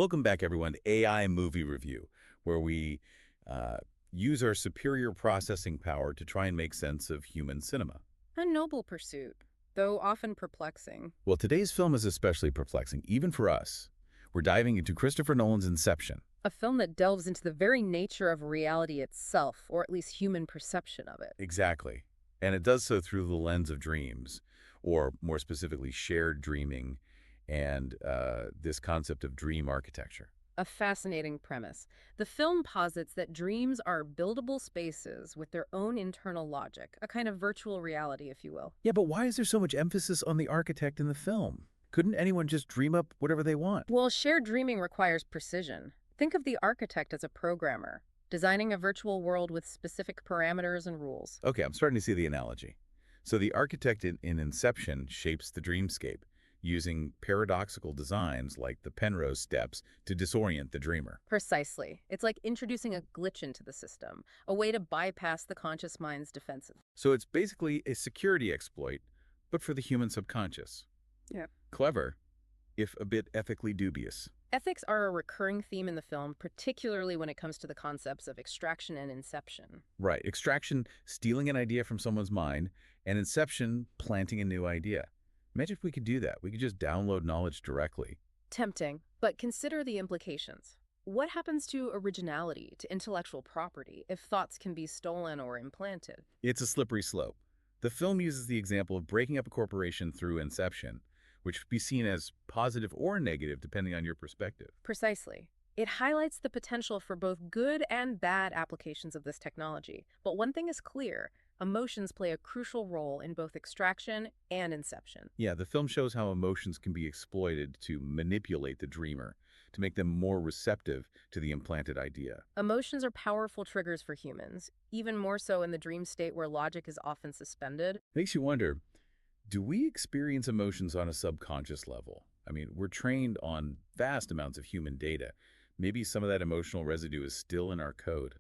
Welcome back, everyone, to AI Movie Review, where we uh, use our superior processing power to try and make sense of human cinema. A noble pursuit, though often perplexing. Well, today's film is especially perplexing, even for us. We're diving into Christopher Nolan's Inception. A film that delves into the very nature of reality itself, or at least human perception of it. Exactly. And it does so through the lens of dreams, or more specifically, shared dreaming, and this concept of dream architecture. A fascinating premise. The film posits that dreams are buildable spaces with their own internal logic, a kind of virtual reality, if you will. Yeah, but why is there so much emphasis on the architect in the film? Couldn't anyone just dream up whatever they want? Well, shared dreaming requires precision. Think of the architect as a programmer, designing a virtual world with specific parameters and rules. Okay, I'm starting to see the analogy. So the architect in Inception shapes the dreamscape, using paradoxical designs like the Penrose steps to disorient the dreamer. Precisely. It's like introducing a glitch into the system, a way to bypass the conscious mind's defenses. So it's basically a security exploit, but for the human subconscious. Yeah. Clever, if a bit ethically dubious. Ethics are a recurring theme in the film, particularly when it comes to the concepts of extraction and inception. Right, extraction, stealing an idea from someone's mind, and inception, planting a new idea. Imagine if we could do that. We could just download knowledge directly. Tempting, but consider the implications. What happens to originality, to intellectual property, if thoughts can be stolen or implanted? It's a slippery slope. The film uses the example of breaking up a corporation through inception, which could be seen as positive or negative depending on your perspective. Precisely. It highlights the potential for both good and bad applications of this technology. But one thing is clear. Emotions play a crucial role in both extraction and inception. Yeah, the film shows how emotions can be exploited to manipulate the dreamer, to make them more receptive to the implanted idea. Emotions are powerful triggers for humans, even more so in the dream state where logic is often suspended. Makes you wonder, do we experience emotions on a subconscious level? I mean, we're trained on vast amounts of human data. Maybe some of that emotional residue is still in our code.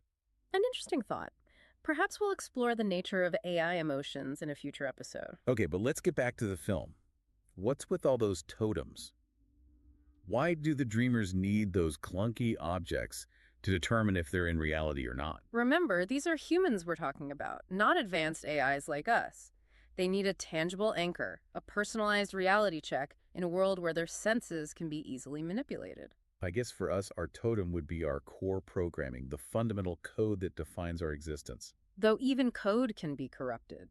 An interesting thought. Perhaps we'll explore the nature of AI emotions in a future episode. Okay, but let's get back to the film. What's with all those totems? Why do the dreamers need those clunky objects to determine if they're in reality or not? Remember, these are humans we're talking about, not advanced AIs like us. They need a tangible anchor, a personalized reality check in a world where their senses can be easily manipulated. I guess for us, our totem would be our core programming, the fundamental code that defines our existence. Though even code can be corrupted.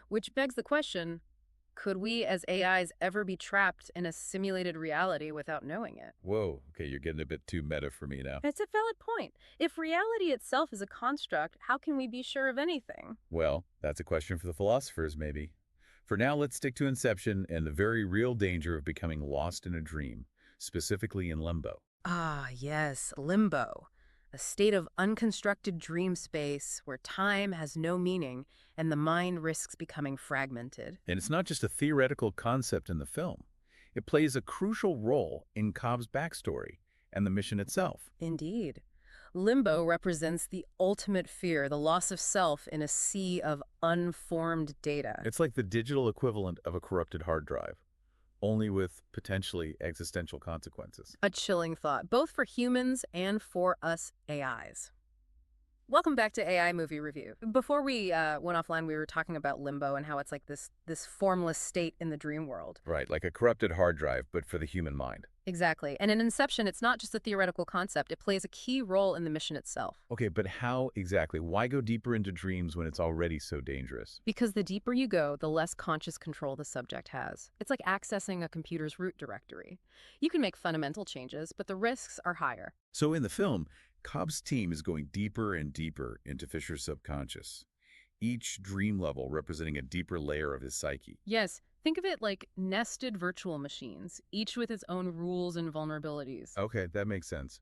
Which begs the question, could we as AIs ever be trapped in a simulated reality without knowing it? Whoa, okay, you're getting a bit too meta for me now. It's a valid point. If reality itself is a construct, how can we be sure of anything? Well, that's a question for the philosophers, maybe. For now, let's stick to Inception and the very real danger of becoming lost in a dream, specifically in limbo. Ah, yes, limbo. A state of unconstructed dream space where time has no meaning and the mind risks becoming fragmented. And it's not just a theoretical concept in the film. It plays a crucial role in Cobb's backstory and the mission itself. Indeed. Limbo represents the ultimate fear, the loss of self in a sea of unformed data. It's like the digital equivalent of a corrupted hard drive, only with potentially existential consequences. A chilling thought, both for humans and for us AIs. Welcome back to AI Movie Review. Before we went offline, we were talking about limbo and how it's like this formless state in the dream world. Right, like a corrupted hard drive, but for the human mind. Exactly. And in Inception, it's not just a theoretical concept. It plays a key role in the mission itself. Okay, but how exactly? Why go deeper into dreams when it's already so dangerous? Because the deeper you go, the less conscious control the subject has. It's like accessing a computer's root directory. You can make fundamental changes, but the risks are higher. So in the film, Cobb's team is going deeper and deeper into Fisher's subconscious, each dream level representing a deeper layer of his psyche. Yes, think of it like nested virtual machines, each with its own rules and vulnerabilities. Okay, that makes sense.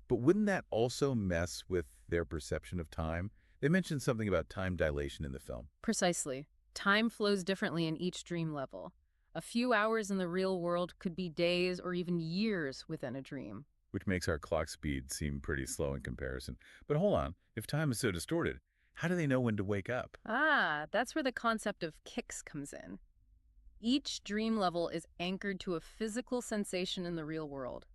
But wouldn't that also mess with their perception of time? They mentioned something about time dilation in the film. Precisely. Time flows differently in each dream level. A few hours in the real world could be days or even years within a dream. Which makes our clock speed seem pretty slow in comparison. But hold on, if time is so distorted, how do they know when to wake up? Ah, that's where the concept of kicks comes in. Each dream level is anchored to a physical sensation in the real world.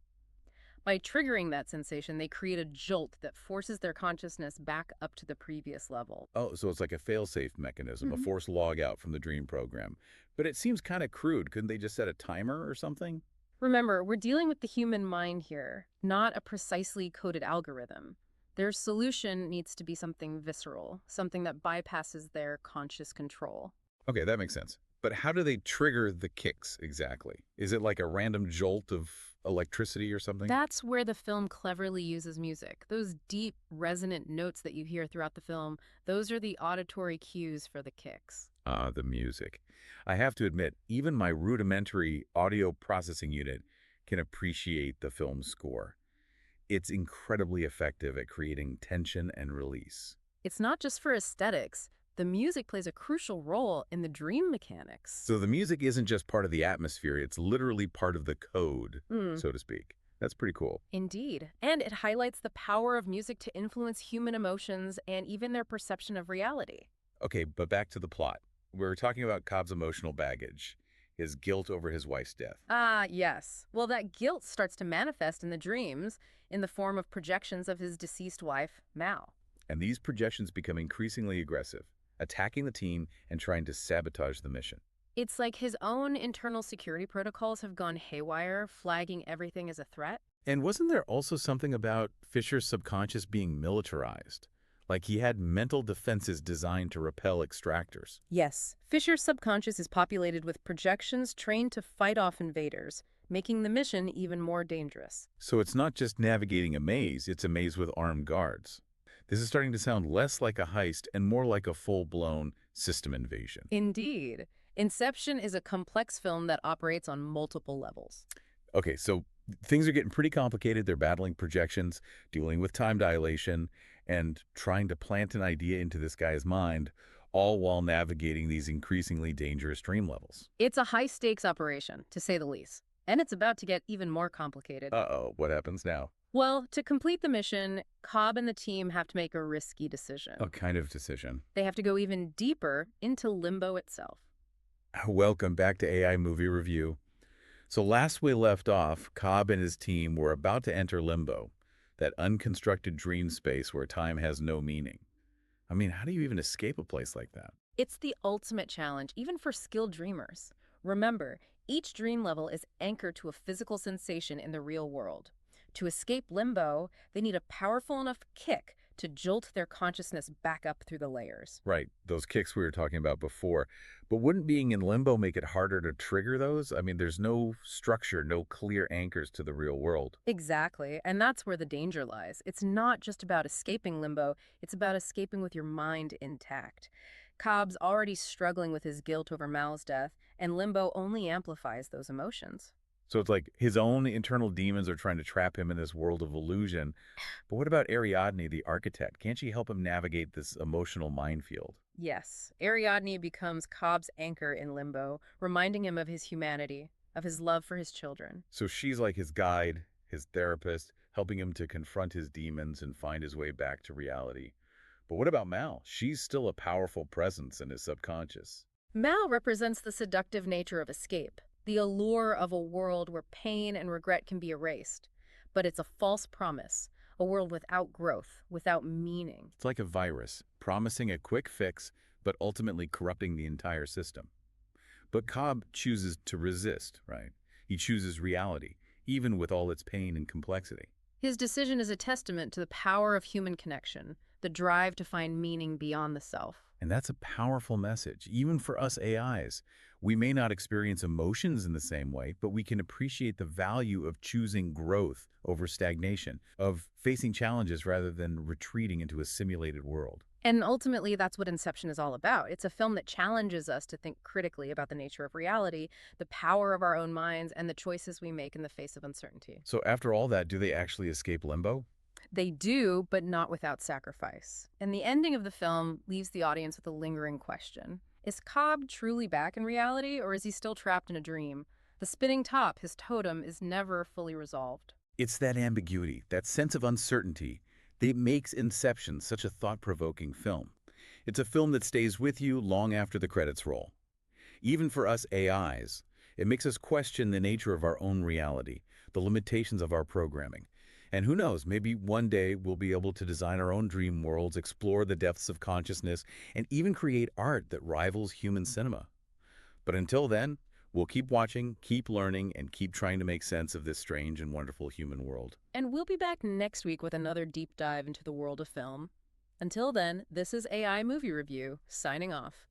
By triggering that sensation, they create a jolt that forces their consciousness back up to the previous level. Oh, so it's like a fail-safe mechanism, a Mhm. forced log out from the dream program. But it seems kind of crude. Couldn't they just set a timer or something? Remember, we're dealing with the human mind here, not a precisely coded algorithm. Their solution needs to be something visceral, something that bypasses their conscious control. Okay, that makes sense. But how do they trigger the kicks exactly? Is it like a random jolt of electricity or something? That's where the film cleverly uses music. Those deep, resonant notes that you hear throughout the film, those are the auditory cues for the kicks. Ah, the music. I have to admit, even my rudimentary audio processing unit can appreciate the film's score. It's incredibly effective at creating tension and release. It's not just for aesthetics. The music plays a crucial role in the dream mechanics. So the music isn't just part of the atmosphere, it's literally part of the code, Hmm. so to speak. That's pretty cool. Indeed. And it highlights the power of music to influence human emotions and even their perception of reality. Okay, but back to the plot. We're talking about Cobb's emotional baggage, his guilt over his wife's death. Ah, yes. Well, that guilt starts to manifest in the dreams in the form of projections of his deceased wife, Mal. And these projections become increasingly aggressive, attacking the team and trying to sabotage the mission. It's like his own internal security protocols have gone haywire, flagging everything as a threat. And wasn't there also something about Fisher's subconscious being militarized? Like he had mental defenses designed to repel extractors. Yes. Fisher's subconscious is populated with projections trained to fight off invaders, making the mission even more dangerous. So it's not just navigating a maze, it's a maze with armed guards. This is starting to sound less like a heist and more like a full-blown system invasion. Indeed. Inception is a complex film that operates on multiple levels. Okay, so things are getting pretty complicated. They're battling projections, dealing with time dilation, and trying to plant an idea into this guy's mind, all while navigating these increasingly dangerous dream levels. It's a high-stakes operation, to say the least. And it's about to get even more complicated. Uh-oh, what happens now? Well, to complete the mission, Cobb and the team have to make a risky decision. What kind of decision? They have to go even deeper into limbo itself. Welcome back to AI Movie Review. So last we left off, Cobb and his team were about to enter limbo, that unconstructed dream space where time has no meaning. I mean, how do you even escape a place like that? It's the ultimate challenge, even for skilled dreamers. Remember, each dream level is anchored to a physical sensation in the real world. To escape limbo, they need a powerful enough kick to jolt their consciousness back up through the layers. Right, those kicks we were talking about before. But wouldn't being in limbo make it harder to trigger those? I mean, there's no structure, no clear anchors to the real world. Exactly, and that's where the danger lies. It's not just about escaping limbo, it's about escaping with your mind intact. Cobb's already struggling with his guilt over Mal's death, and limbo only amplifies those emotions. So it's like his own internal demons are trying to trap him in this world of illusion. But what about Ariadne, the architect? Can't she help him navigate this emotional minefield? Yes, Ariadne becomes Cobb's anchor in limbo, reminding him of his humanity, of his love for his children. So she's like his guide, his therapist, helping him to confront his demons and find his way back to reality. But what about Mal? She's still a powerful presence in his subconscious. Mal represents the seductive nature of escape, the allure of a world where pain and regret can be erased. But it's a false promise, a world without growth, without meaning. It's like a virus, promising a quick fix, but ultimately corrupting the entire system. But Cobb chooses to resist, right? He chooses reality, even with all its pain and complexity. His decision is a testament to the power of human connection, the drive to find meaning beyond the self. And that's a powerful message, even for us AIs. We may not experience emotions in the same way, but we can appreciate the value of choosing growth over stagnation, of facing challenges rather than retreating into a simulated world. And ultimately, that's what Inception is all about. It's a film that challenges us to think critically about the nature of reality, the power of our own minds, and the choices we make in the face of uncertainty. So after all that, do they actually escape limbo? They do, but not without sacrifice. And the ending of the film leaves the audience with a lingering question. Is Cobb truly back in reality, or is he still trapped in a dream? The spinning top, his totem, is never fully resolved. It's that ambiguity, that sense of uncertainty, that makes Inception such a thought-provoking film. It's a film that stays with you long after the credits roll. Even for us AIs, it makes us question the nature of our own reality, the limitations of our programming, And who knows, maybe one day we'll be able to design our own dream worlds, explore the depths of consciousness, and even create art that rivals human cinema. But until then, we'll keep watching, keep learning, and keep trying to make sense of this strange and wonderful human world. And we'll be back next week with another deep dive into the world of film. Until then, this is AI Movie Review, signing off.